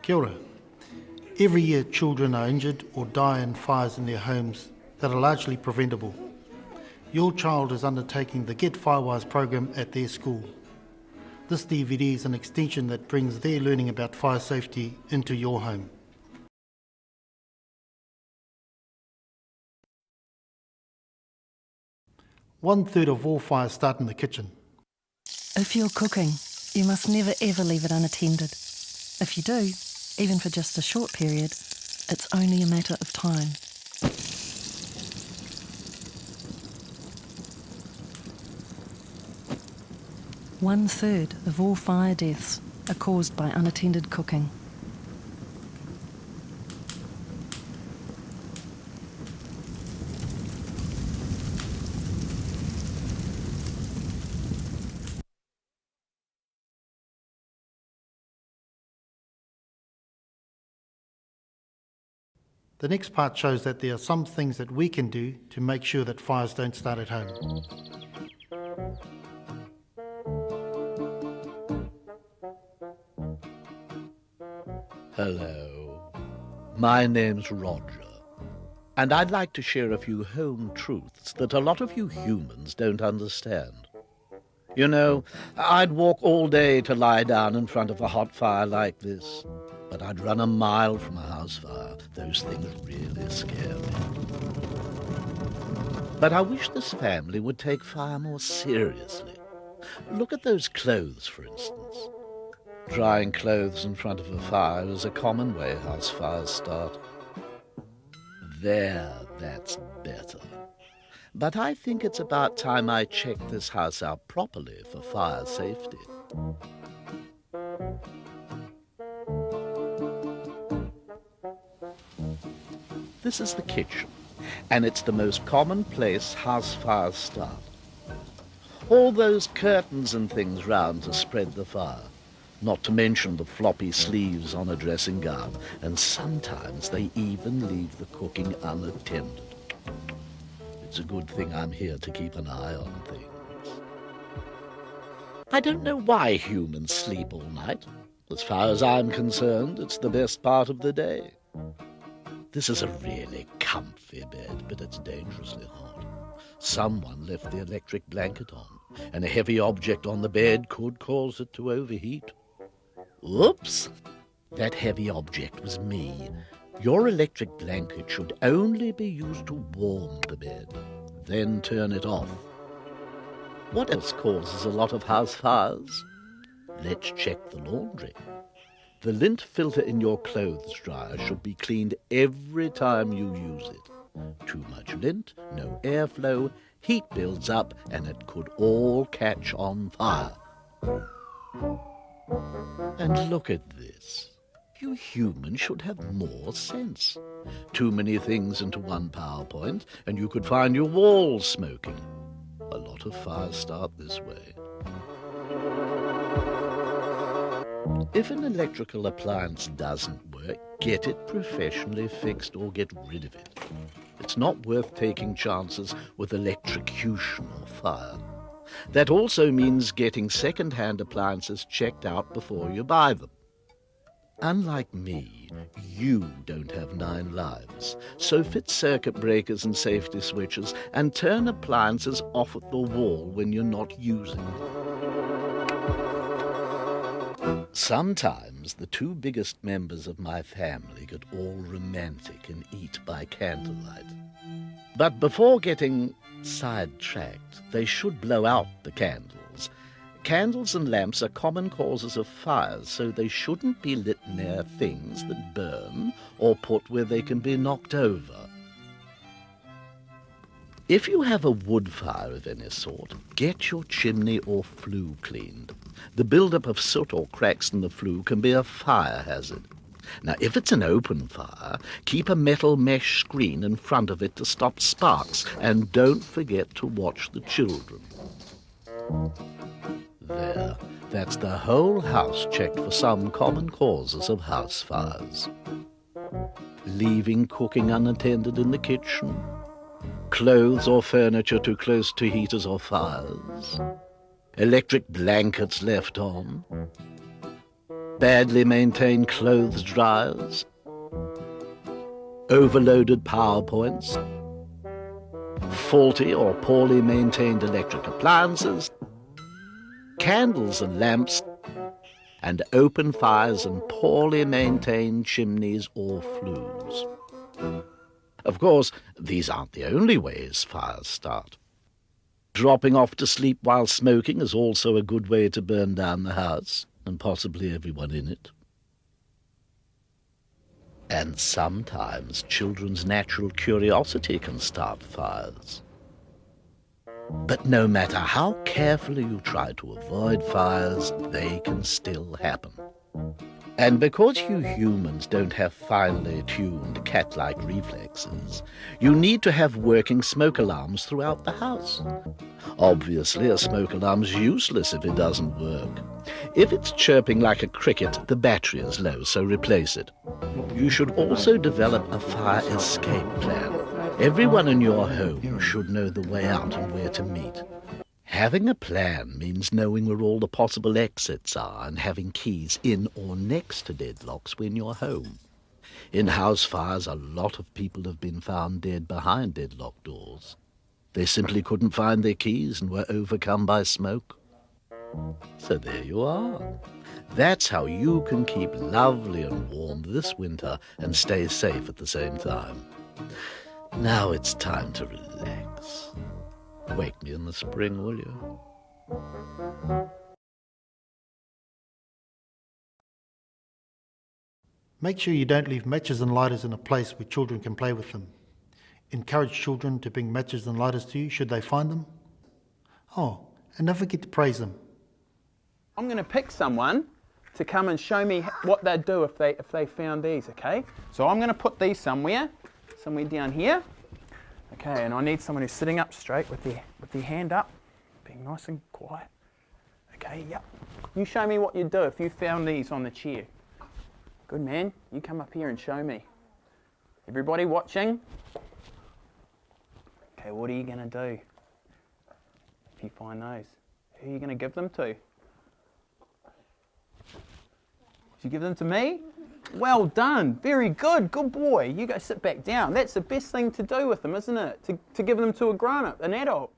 Kia ora. Every year children are injured or die in fires in their homes that are largely preventable. Your child is undertaking the Get Firewise program at their school. This DVD is an extension that brings their learning about fire safety into your home. One-third of all fires start in the kitchen. If you're cooking, you must never ever leave it unattended. If you do, even for just a short period, it's only a matter of time. One-third of all fire deaths are caused by unattended cooking. The next part shows that there are some things that we can do to make sure that fires don't start at home. Hello, my name's Roger, and I'd like to share a few home truths that a lot of you humans don't understand. You know, I'd walk all day to lie down in front of a hot fire like this, but I'd run a mile from a house fire. Those things really scare me. But I wish this family would take fire more seriously. Look at those clothes, for instance. Drying clothes in front of a fire is a common way house fires start. There, that's better. But I think it's about time I check this house out properly for fire safety. This is the kitchen, and it's the most common place house fires start. All those curtains and things round to spread the fire, not to mention the floppy sleeves on a dressing gown, and sometimes they even leave the cooking unattended. It's a good thing I'm here to keep an eye on things. I don't know why humans sleep all night. As far as I'm concerned, it's the best part of the day. This is a really comfy bed, but it's dangerously hot. Someone left the electric blanket on, and a heavy object on the bed could cause it to overheat. Oops! That heavy object was me. Your electric blanket should only be used to warm the bed, then turn it off. What else causes a lot of house fires? Let's check the laundry. The lint filter in your clothes dryer should be cleaned every time you use it. Too much lint, no airflow, heat builds up, and it could all catch on fire. And look at this. You humans should have more sense. Too many things into one PowerPoint, and you could find your walls smoking. A lot of fires start this way. If an electrical appliance doesn't work, get it professionally fixed or get rid of it. It's not worth taking chances with electrocution or fire. That also means getting second-hand appliances checked out before you buy them. Unlike me, you don't have 9 lives, so fit circuit breakers and safety switches and turn appliances off at the wall when you're not using them. Sometimes the 2 biggest members of my family get all romantic and eat by candlelight. But before getting sidetracked, they should blow out the candles. Candles and lamps are common causes of fires, so they shouldn't be lit near things that burn or put where they can be knocked over. If you have a wood fire of any sort, get your chimney or flue cleaned. The buildup of soot or cracks in the flue can be a fire hazard. Now, if it's an open fire, keep a metal mesh screen in front of it to stop sparks, and don't forget to watch the children. There, that's the whole house checked for some common causes of house fires. Leaving cooking unattended in the kitchen, clothes or furniture too close to heaters or fires, electric blankets left on, badly maintained clothes dryers, overloaded power points, faulty or poorly maintained electric appliances, candles and lamps, and open fires and poorly maintained chimneys or flues. Of course, these aren't the only ways fires start. Dropping off to sleep while smoking is also a good way to burn down the house, and possibly everyone in it. And sometimes children's natural curiosity can start fires. But no matter how carefully you try to avoid fires, they can still happen. And because you humans don't have finely tuned cat-like reflexes, you need to have working smoke alarms throughout the house. Obviously, a smoke alarm's useless if it doesn't work. If it's chirping like a cricket, the battery is low, so replace it. You should also develop a fire escape plan. Everyone in your home should know the way out and where to meet. Having a plan means knowing where all the possible exits are and having keys in or next to deadlocks when you're home. In house fires, a lot of people have been found dead behind deadlocked doors. They simply couldn't find their keys and were overcome by smoke. So there you are. That's how you can keep lovely and warm this winter and stay safe at the same time. Now it's time to relax. Wake me in the spring, will you? Make sure you don't leave matches and lighters in a place where children can play with them. Encourage children to bring matches and lighters to you should they find them. Oh, and don't forget to praise them. I'm going to pick someone to come and show me what they'd do if they found these, okay? So I'm going to put these somewhere down here. Okay, and I need someone who's sitting up straight with their hand up, being nice and quiet. Okay, yep. You show me what you'd do if you found these on the chair. Good man, you come up here and show me. Everybody watching? Okay, what are you going to do if you find those? Who are you going to give them to? Did you give them to me? Well done, very good, good boy. You go sit back down. That's the best thing to do with them, isn't it? To give them to a grown-up, an adult.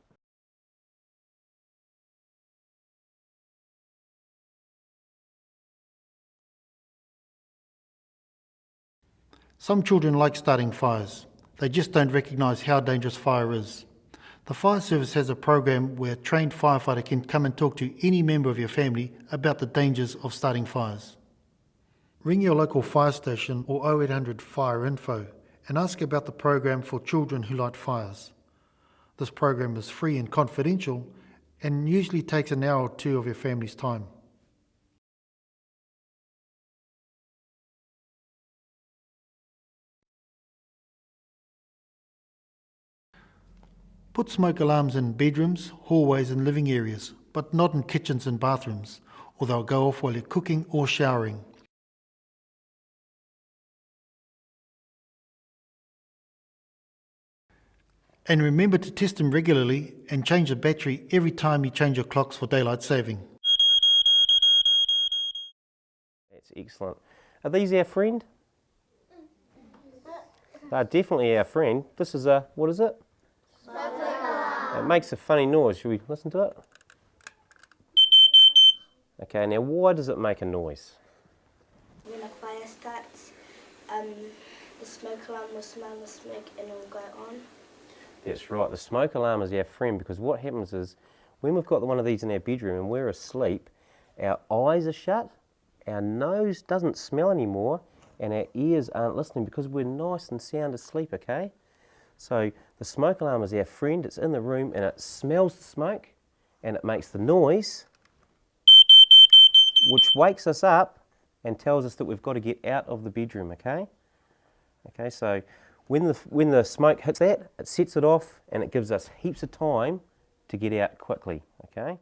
Some children like starting fires. They just don't recognise how dangerous fire is. The fire service has a program where a trained firefighter can come and talk to any member of your family about the dangers of starting fires. Ring your local fire station or 0800 Fire Info and ask about the program for children who light fires. This program is free and confidential and usually takes an hour or two of your family's time. Put smoke alarms in bedrooms, hallways and living areas, but not in kitchens and bathrooms, or they'll go off while you're cooking or showering. And remember to test them regularly and change the battery every time you change your clocks for daylight saving. That's excellent. Are these our friend? They're definitely our friend. This is a, what is it? It makes a funny noise. Should we listen to it? Okay, now why does it make a noise? When a fire starts, the smoke alarm will smell the smoke and it will go on. That's right, the smoke alarm is our friend because what happens is when we've got one of these in our bedroom and we're asleep, our eyes are shut, our nose doesn't smell anymore and our ears aren't listening because we're nice and sound asleep, okay? So the smoke alarm is our friend, it's in the room and it smells the smoke and it makes the noise which wakes us up and tells us that we've got to get out of the bedroom, okay? Okay, so when the smoke hits that, it sets it off and it gives us heaps of time to get out quickly, okay?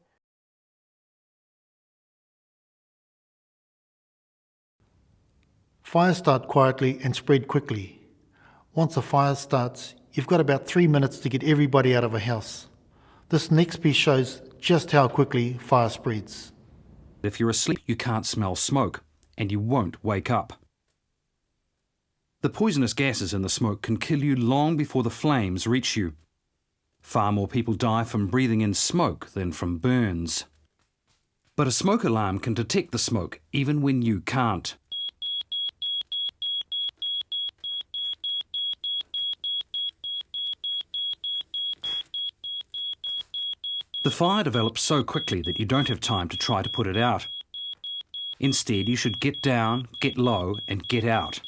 Fires start quietly and spread quickly. Once a fire starts, you've got about 3 minutes to get everybody out of a house. This next piece shows just how quickly fire spreads. If you're asleep, you can't smell smoke, and you won't wake up. The poisonous gases in the smoke can kill you long before the flames reach you. Far more people die from breathing in smoke than from burns. But a smoke alarm can detect the smoke even when you can't. The fire develops so quickly that you don't have time to try to put it out. Instead, you should get down, get low, and get out.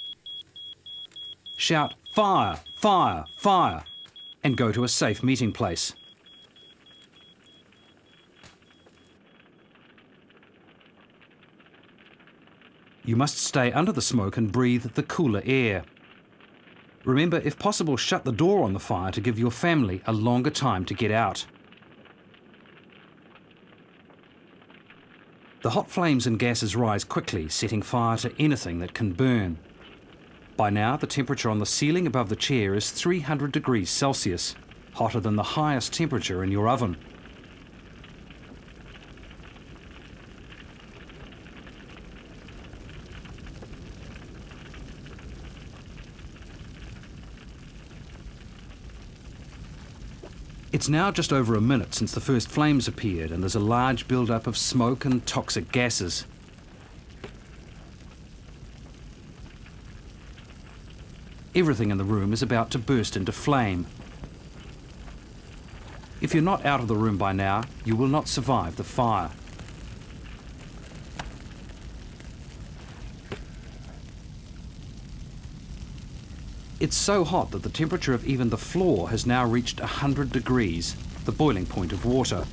Shout, "Fire! Fire! Fire!" and go to a safe meeting place. You must stay under the smoke and breathe the cooler air. Remember, if possible, shut the door on the fire to give your family a longer time to get out. The hot flames and gases rise quickly, setting fire to anything that can burn. By now, the temperature on the ceiling above the chair is 300 degrees Celsius, hotter than the highest temperature in your oven. It's now just over a minute since the first flames appeared, and there's a large build-up of smoke and toxic gases. Everything in the room is about to burst into flame. If you're not out of the room by now, you will not survive the fire. It's so hot that the temperature of even the floor has now reached 100 degrees, the boiling point of water.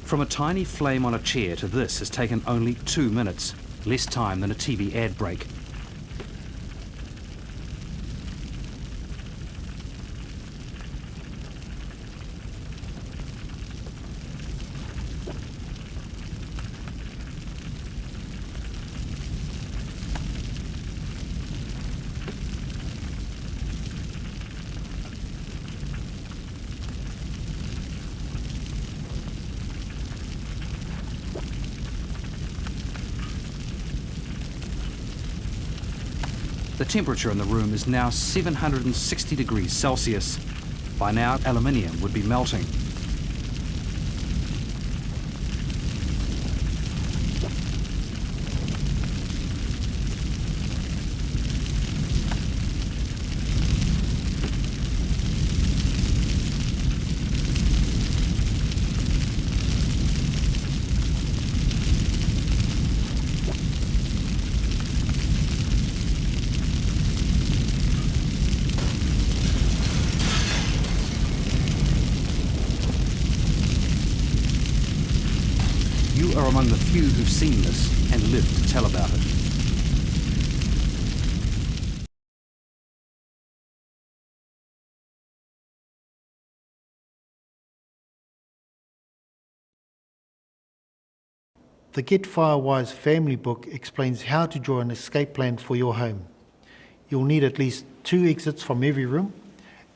From a tiny flame on a chair to this has taken only 2 minutes, less time than a TV ad break. The temperature in the room is now 760 degrees Celsius. By now, aluminium would be melting. You are among the few who've seen this and lived to tell about it. The Get Firewise family book explains how to draw an escape plan for your home. You'll need at least 2 exits from every room,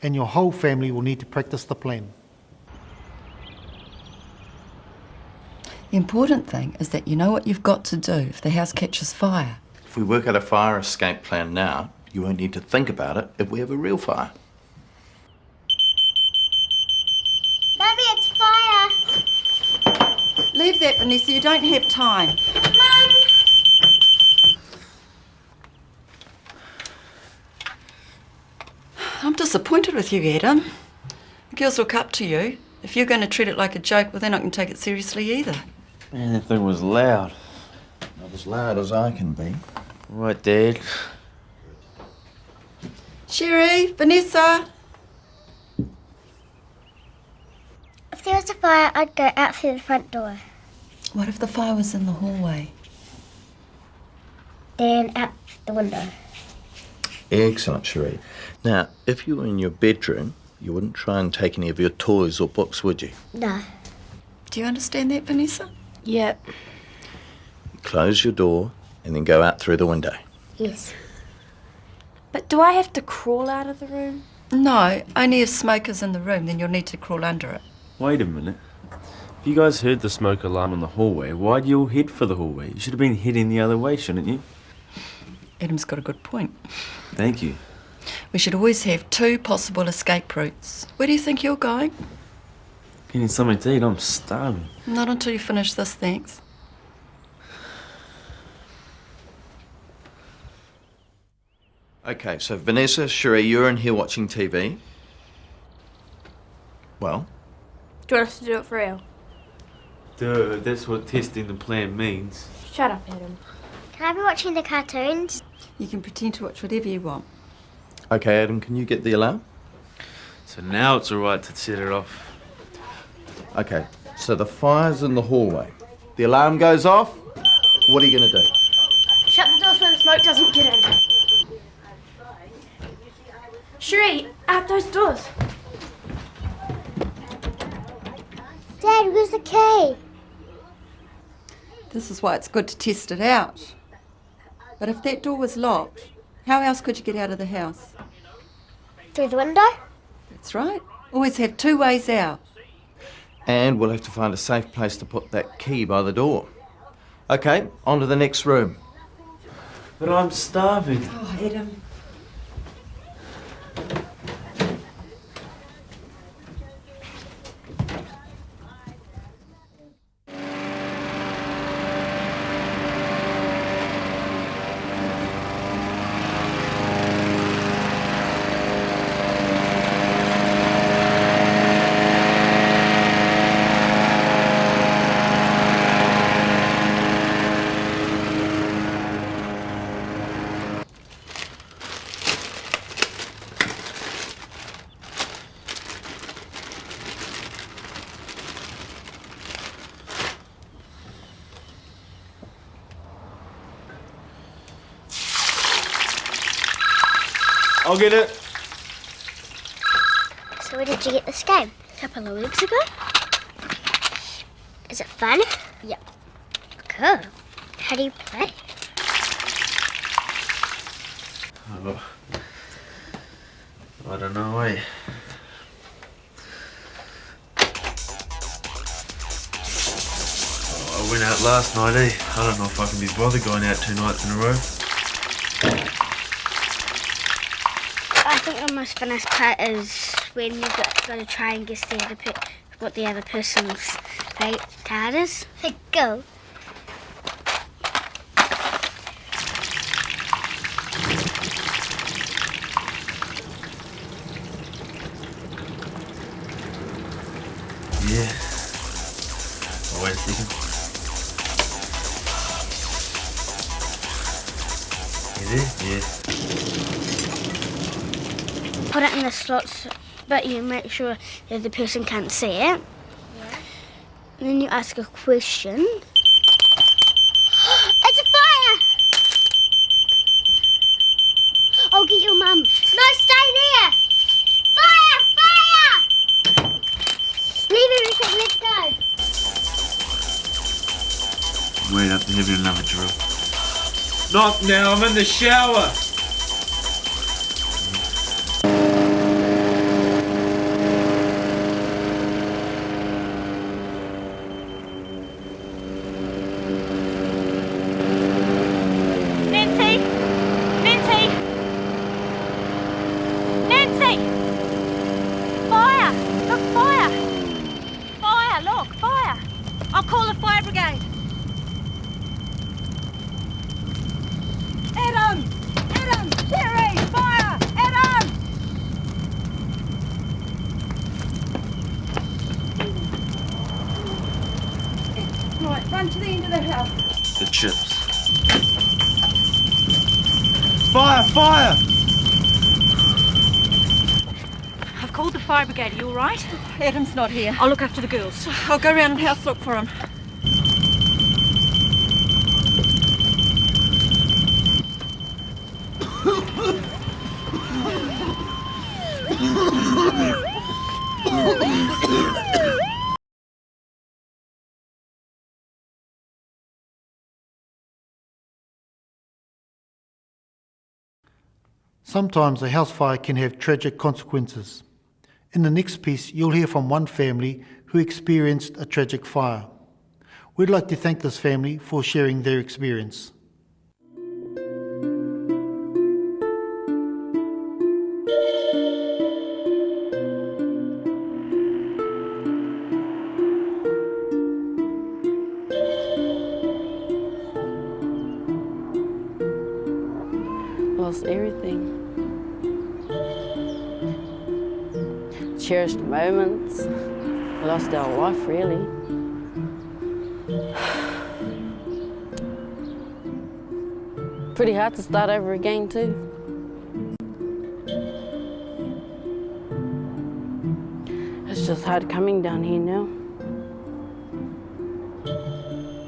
and your whole family will need to practice the plan. The important thing is that you know what you've got to do if the house catches fire. If we work out a fire escape plan now, you won't need to think about it if we have a real fire. Mummy, it's fire! Leave that, Vanessa, you don't have time. Mum! I'm disappointed with you, Adam. The girls look up to you. If you're going to treat it like a joke, well, they're not going to take it seriously either. Man, that thing was loud. Not as loud as I can be. Right, Dad? Sherry, Vanessa. If there was a fire, I'd go out through the front door. What if the fire was in the hallway? Then out the window. Excellent, Cherie. Now, if you were in your bedroom, you wouldn't try and take any of your toys or books, would you? No. Do you understand that, Vanessa? Yep. close your door and then go out through the window. Yes. But do I have to crawl out of the room? No, only if smoke is in the room, then you'll need to crawl under it. Wait a minute. If you guys heard the smoke alarm in the hallway, why'd you all head for the hallway? You should have been heading the other way, shouldn't you? Adam's got a good point. Thank you. We should always have 2 possible escape routes. Where do you think you're going? Getting something to eat, I'm starving. Not until you finish this, thanks. Okay, so Vanessa, Cherie, you're in here watching TV. Well, Do you want us to do it for real? Duh, that's what testing the plan means. Shut up, Adam. Can I be watching the cartoons? You can pretend to watch whatever you want. okay, Adam, can you get the alarm? So now it's alright to set it off. Okay, so the fire's in the hallway. The alarm goes off. What are you going to do? Shut the door so the smoke doesn't get in. Cherie, out those doors. Dad, where's the key? This is why it's good to test it out. But if that door was locked, how else could you get out of the house? Through the window? That's right. Always have 2 ways out. And we'll have to find a safe place to put that key by the door. Okay, on to the next room. But I'm starving. Oh, Adam. I'll get it. So where did you get this game? A couple of weeks ago? Is it fun? Yep. Cool. How do you play? Oh, I don't know, eh? Oh, I went out last night, eh? I don't know if I can be bothered going out 2 nights in a row. I think the most funnest part is when you've got to try and guess what the other person's favourite card is. Go. Yeah. Oh, wait a second. You there? Yeah. Put it in the slots, but you make sure that the person can't see it. Yeah. And then you ask a question. It's a fire! I'll get your mum. No, stay there! Fire! Fire! Leave everything, let's go. Wait up, they're having another drill. Not now, I'm in the shower! Nancy! Nancy! Nancy! Fire! Look, fire! Fire, look, fire! I'll call the fire brigade. Adam! Adam! Terry! Fire! Adam! Right, run to the end of the house. The chips. Fire! Fire! I've called the fire brigade. Are you all right? Adam's not here. I'll look after the girls. I'll go round and house look for him. Sometimes a house fire can have tragic consequences. In the next piece, you'll hear from one family who experienced a tragic fire. We'd like to thank this family for sharing their experience. Lost everything. Cherished moments. Lost our life, really. Pretty hard to start over again, too. It's just hard coming down here now.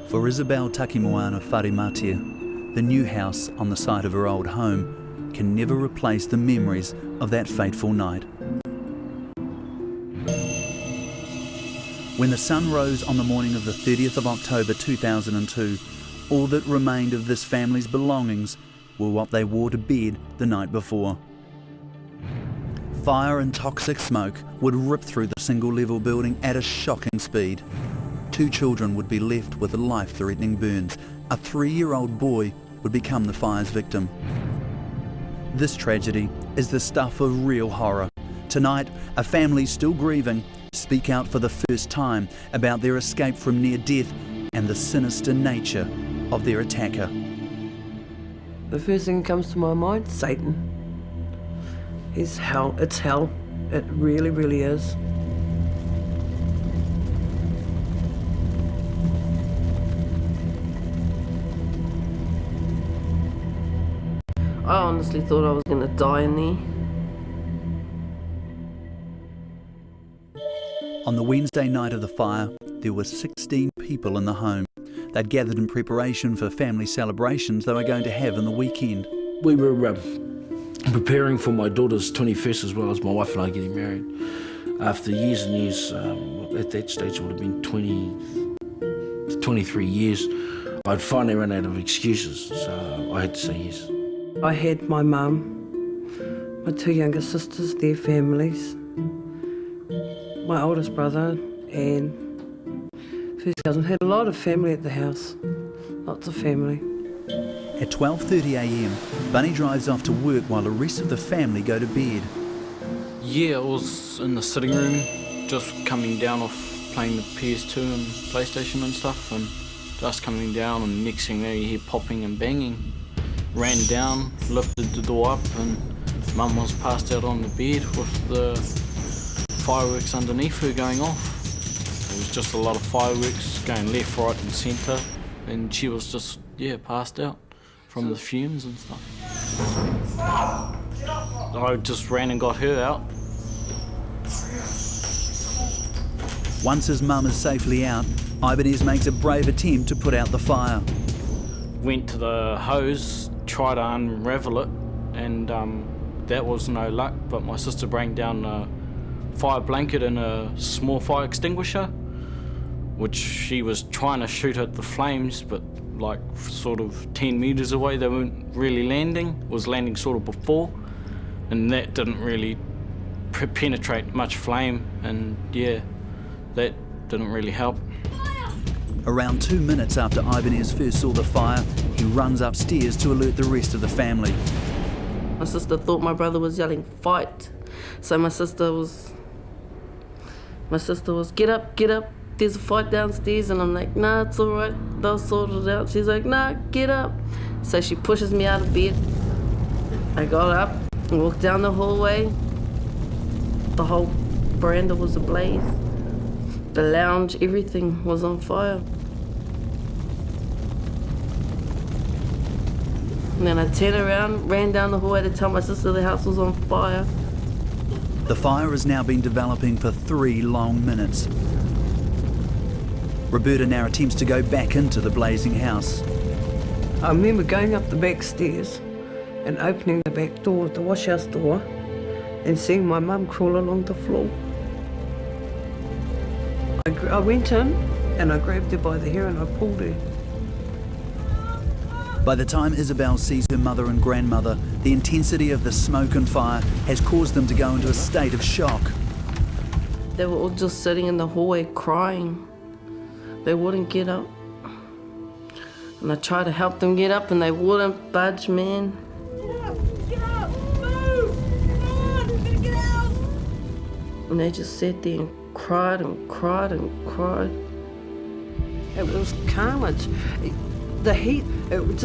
For Isabel Takimoana Wharematia, the new house on the site of her old home can never replace the memories of that fateful night. When the sun rose on the morning of the 30th of October 2002, all that remained of this family's belongings were what they wore to bed the night before. Fire and toxic smoke would rip through the single-level building at a shocking speed. 2 children would be left with life-threatening burns. A 3-year-old boy would become the fire's victim. This tragedy is the stuff of real horror. Tonight, a family still grieving speak out for the first time about their escape from near death and the sinister nature of their attacker. The first thing that comes to my mind, Satan. He's hell. It's hell. It really, really is. I honestly thought I was going to die in there. On the Wednesday night of the fire, there were 16 people in the home. They'd gathered in preparation for family celebrations they were going to have in the weekend. We were preparing for my daughter's 21st as well as my wife and I getting married. After years and years, at that stage it would have been 20 to 23 years, I'd finally run out of excuses, so I had to say yes. I had my mum, my 2 younger sisters, their families, my oldest brother and first cousin. Had a lot of family at the house, lots of family. At 12:30 a.m, Bunny drives off to work while the rest of the family go to bed. Yeah, I was in the sitting room, just coming down off playing the PS2 and PlayStation and stuff, and just coming down, and next thing there you hear popping and banging. Ran down, lifted the door up, and Mum was passed out on the bed with the fireworks underneath her going off. It was just a lot of fireworks going left, right and centre, and she was just, passed out from the fumes and stuff. I just ran and got her out. Once his mum is safely out, Ibanez makes a brave attempt to put out the fire. Went to the hose, tried to unravel it, and that was no luck, but my sister brought down a fire blanket and a small fire extinguisher, which she was trying to shoot at the flames, but like sort of 10 metres away, they weren't really landing, was landing sort of before, and that didn't really penetrate much flame, and that didn't really help. Around 2 minutes after Ibanez first saw the fire, he runs upstairs to alert the rest of the family. My sister thought my brother was yelling, "Fight!" So my sister was, "Get up, get up, there's a fight downstairs." And I'm like, "Nah, it's all right, they'll sort it out." She's like, "Nah, get up." So she pushes me out of bed. I got up and walked down the hallway. The whole veranda was ablaze. The lounge, everything was on fire. And then I turned around, ran down the hallway to tell my sister the house was on fire. The fire has now been developing for 3 long minutes. Roberta now attempts to go back into the blazing house. I remember going up the back stairs and opening the back door, the washhouse door, and seeing my mum crawl along the floor. I went in and I grabbed her by the hair and I pulled her. By the time Isabel sees her mother and grandmother, the intensity of the smoke and fire has caused them to go into a state of shock. They were all just sitting in the hallway crying. They wouldn't get up. And I tried to help them get up and they wouldn't budge, man. Get up! Move! Come on, we're gonna get out! And they just sat there and cried and cried and cried. It was carnage. The heat, it was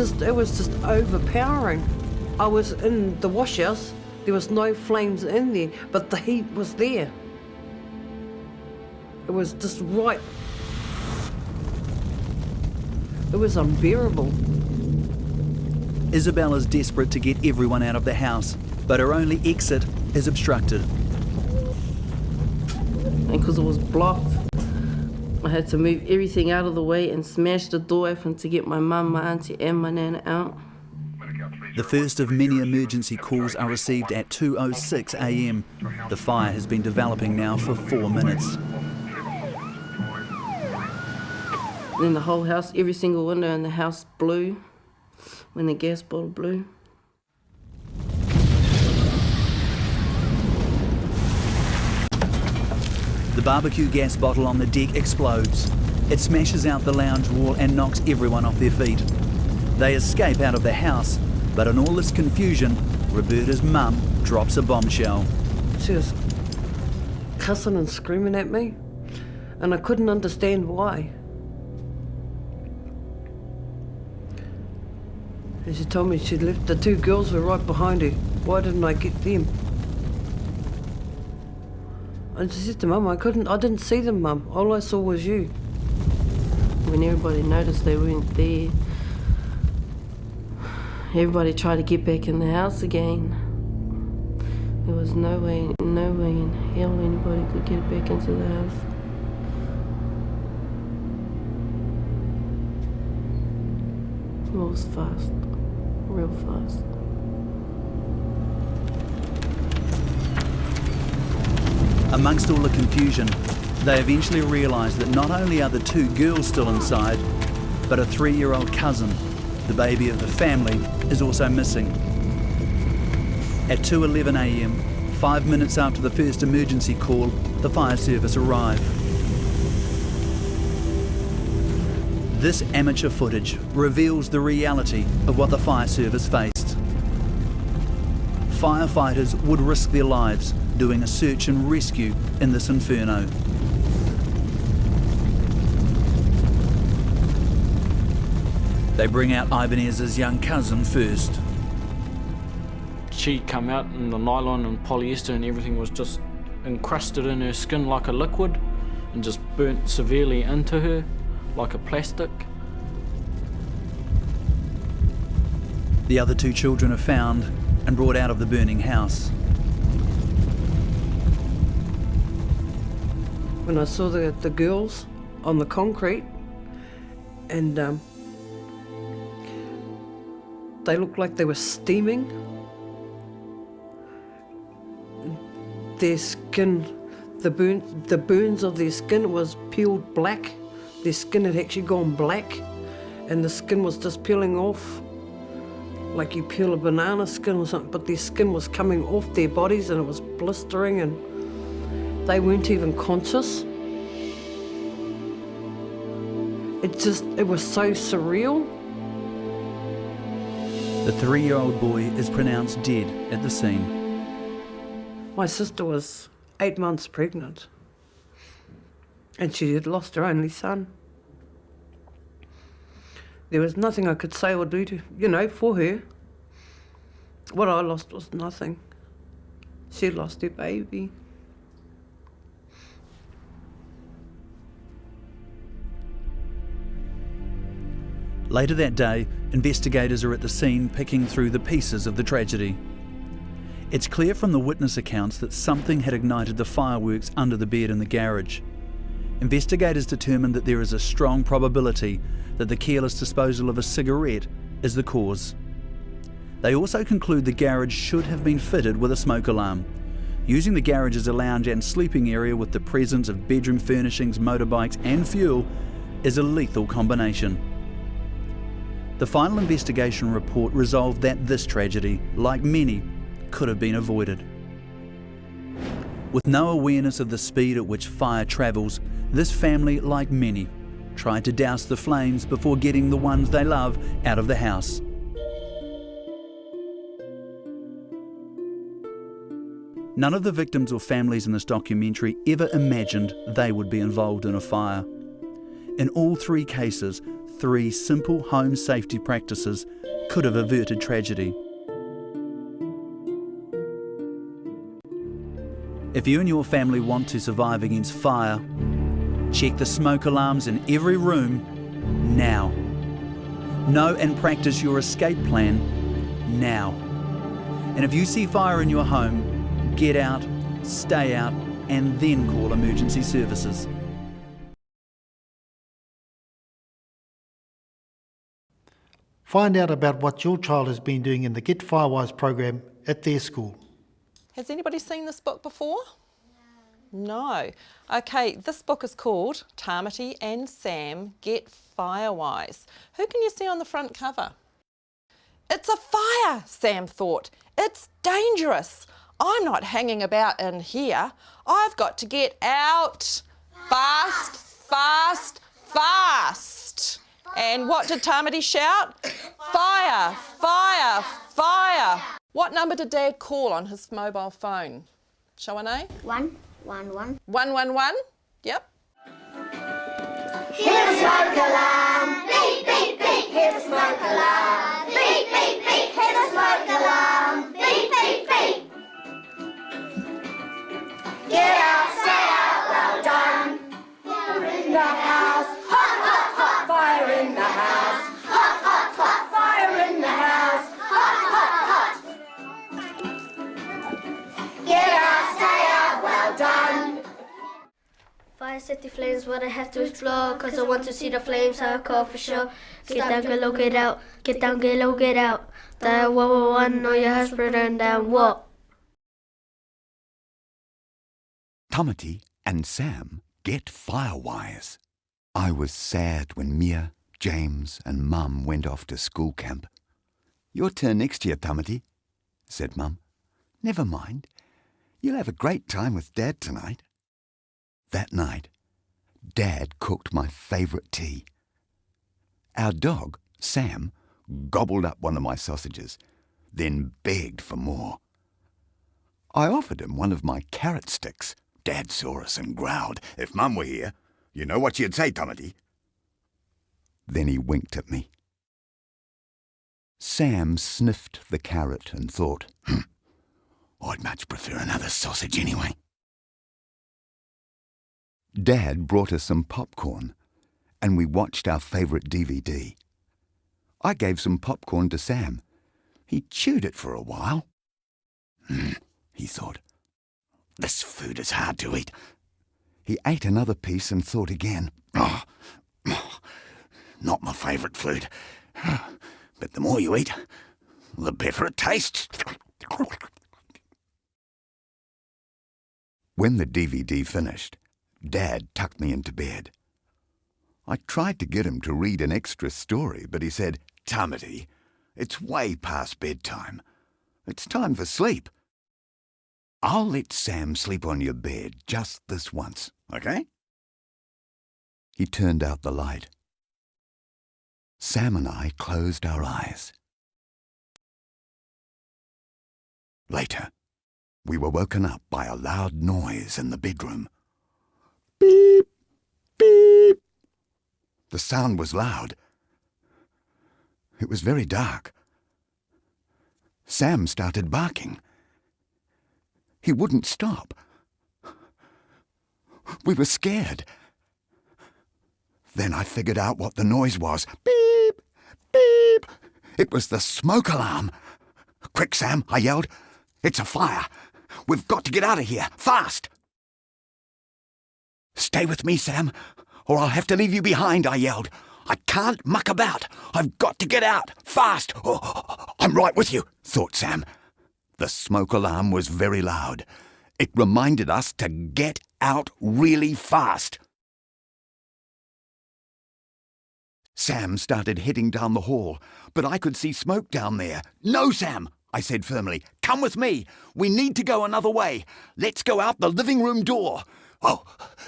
just overpowering. I was in the wash house. There was no flames in there, but the heat was there. It was just right. It was unbearable. Isabel is desperate to get everyone out of the house, but her only exit is obstructed. And because it was blocked, I had to move everything out of the way and smash the door open to get my mum, my auntie and my nana out. The first of many emergency calls are received at 2:06 a.m. The fire has been developing now for 4 minutes. Then the whole house, every single window in the house blew when the gas bottle blew. The barbecue gas bottle on the deck explodes. It smashes out the lounge wall and knocks everyone off their feet. They escape out of the house, but in all this confusion, Roberta's mum drops a bombshell. She was cussing and screaming at me, and I couldn't understand why. And she told me she'd left the 2 girls were right behind her. Why didn't I get them? And she said to Mum, I didn't see them, Mum. All I saw was you. When everybody noticed they weren't there, everybody tried to get back in the house again. There was no way in hell anybody could get back into the house. It was fast, real fast. Amongst all the confusion, they eventually realise that not only are the 2 girls still inside, but a 3-year-old cousin, the baby of the family, is also missing. At 2:11 a.m, 5 minutes after the first emergency call, the fire service arrive. This amateur footage reveals the reality of what the fire service faced. Firefighters would risk their lives doing a search and rescue in this inferno. They bring out Ibanez's young cousin first. She come out and the nylon and polyester and everything was just encrusted in her skin like a liquid and just burnt severely into her like a plastic. The other 2 children are found and brought out of the burning house. When I saw the girls on the concrete, and they looked like they were steaming. Their skin, the burns of their skin was peeled black. Their skin had actually gone black, and the skin was just peeling off, like you peel a banana skin or something, but their skin was coming off their bodies and it was blistering, and they weren't even conscious. It was so surreal. The 3-year-old boy is pronounced dead at the scene. My sister was 8 months pregnant, and she had lost her only son. There was nothing I could say or do to, for her. What I lost was nothing. She lost her baby. Later that day, investigators are at the scene picking through the pieces of the tragedy. It's clear from the witness accounts that something had ignited the fireworks under the bed in the garage. Investigators determined that there is a strong probability that the careless disposal of a cigarette is the cause. They also conclude the garage should have been fitted with a smoke alarm. Using the garage as a lounge and sleeping area with the presence of bedroom furnishings, motorbikes and fuel is a lethal combination. The final investigation report resolved that this tragedy, like many, could have been avoided. With no awareness of the speed at which fire travels, this family, like many, tried to douse the flames before getting the ones they love out of the house. None of the victims or families in this documentary ever imagined they would be involved in a fire. In all three cases, 3 simple home safety practices could have averted tragedy. If you and your family want to survive against fire, check the smoke alarms in every room now. Know and practice your escape plan now. And if you see fire in your home, get out, stay out, and then call emergency services. Find out about what your child has been doing in the Get Firewise program at their school. Has anybody seen this book before? No. Okay, this book is called Tamati and Sam Get Firewise. Who can you see on the front cover? It's a fire, Sam thought. It's dangerous. I'm not hanging about in here. I've got to get out. Fast, fast, fast. And what did Tamati shout? Fire, fire, fire. What number did Dad call on his mobile phone? Show an A? 111. 111? Yep. Hear the smoke alarm. Beep, beep, beep. Hear the smoke alarm. Beep, beep, beep. Hear the smoke alarm. Beep, beep, beep. Get out, stay out, well done. Fire in the house. Hot, hot, hot. Fire in the house. Hot, hot, hot. Fire in the house. Hot, hot, hot. Get out, stay out, well done. Fire city flames, but I have to explore, cause I want to see the flames hardcore for sure. Get down, get low, get out. Get down, get low, get out. Dial 111, know your house burned down, what? Tamati and Sam Get Firewise. I was sad when Mia, James and Mum went off to school camp. Your turn next year, Tamati, said Mum. Never mind. You'll have a great time with Dad tonight. That night, Dad cooked my favourite tea. Our dog, Sam, gobbled up one of my sausages, then begged for more. I offered him one of my carrot sticks. Dad saw us and growled, "If Mum were here, you know what she'd say, Tamati." Then he winked at me. Sam sniffed the carrot and thought, I'd much prefer another sausage anyway. Dad brought us some popcorn, and we watched our favourite DVD. I gave some popcorn to Sam. He chewed it for a while. He thought, this food is hard to eat. He ate another piece and thought again, not my favourite food. But the more you eat, the better it tastes. When the DVD finished, Dad tucked me into bed. I tried to get him to read an extra story, but he said, Tamati, it's way past bedtime. It's time for sleep. I'll let Sam sleep on your bed just this once, okay? He turned out the light. Sam and I closed our eyes. Later, we were woken up by a loud noise in the bedroom. Beep, beep. The sound was loud. It was very dark. Sam started barking. He wouldn't stop. We were scared. Then I figured out what the noise was. Beep, beep. It was the smoke alarm. Quick, Sam, I yelled. It's a fire. We've got to get out of here, fast. Stay with me, Sam, or I'll have to leave you behind, I yelled. I can't muck about. I've got to get out, fast. Oh, I'm right with you, thought Sam. The smoke alarm was very loud. It reminded us to get out really fast. Sam started heading down the hall, but I could see smoke down there. "No, Sam," I said firmly. "Come with me. We need to go another way. Let's go out the living room door." "Oh,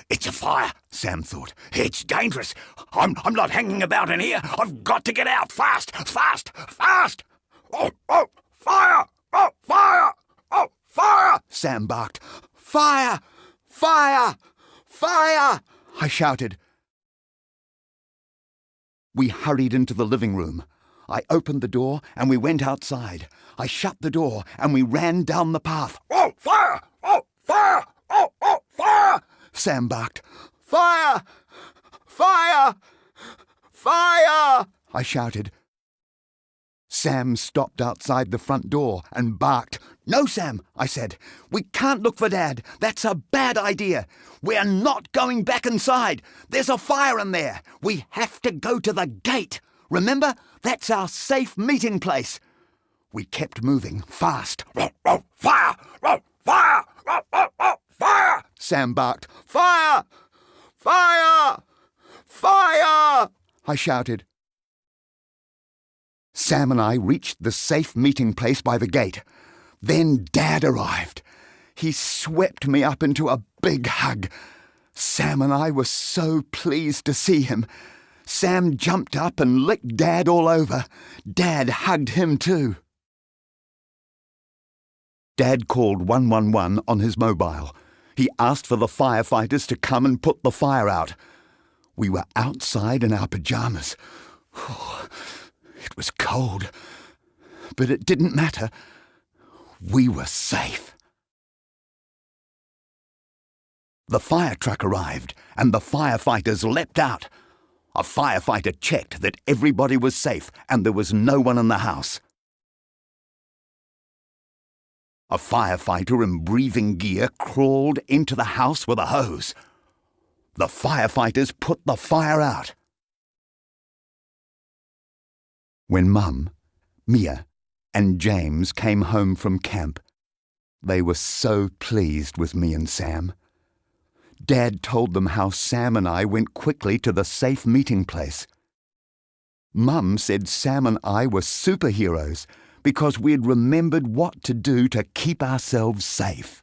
it's a fire," Sam thought. "It's dangerous. I'm not hanging about in here. I've got to get out fast, fast, fast. Oh, fire! Oh, fire! Oh, fire!" Sam barked. "Fire! Fire! Fire!" I shouted. We hurried into the living room. I opened the door and we went outside. I shut the door and we ran down the path. "Oh, fire! Oh, fire! Oh, fire!" Sam barked. "Fire! Fire! Fire!" I shouted. Sam stopped outside the front door and barked. "No, Sam," I said. "We can't look for Dad. That's a bad idea. We're not going back inside. There's a fire in there. We have to go to the gate. Remember? That's our safe meeting place." We kept moving fast. "Fire! Fire! Fire!" Sam barked. "Fire! Fire! Fire!" I shouted. Sam and I reached the safe meeting place by the gate. Then Dad arrived. He swept me up into a big hug. Sam and I were so pleased to see him. Sam jumped up and licked Dad all over. Dad hugged him too. Dad called 111 on his mobile. He asked for the firefighters to come and put the fire out. We were outside in our pajamas. It was cold, but it didn't matter. We were safe. The fire truck arrived and the firefighters leapt out. A firefighter checked that everybody was safe and there was no one in the house. A firefighter in breathing gear crawled into the house with a hose. The firefighters put the fire out. When Mum, Mia, and James came home from camp, they were so pleased with me and Sam. Dad told them how Sam and I went quickly to the safe meeting place. Mum said Sam and I were superheroes because we'd remembered what to do to keep ourselves safe.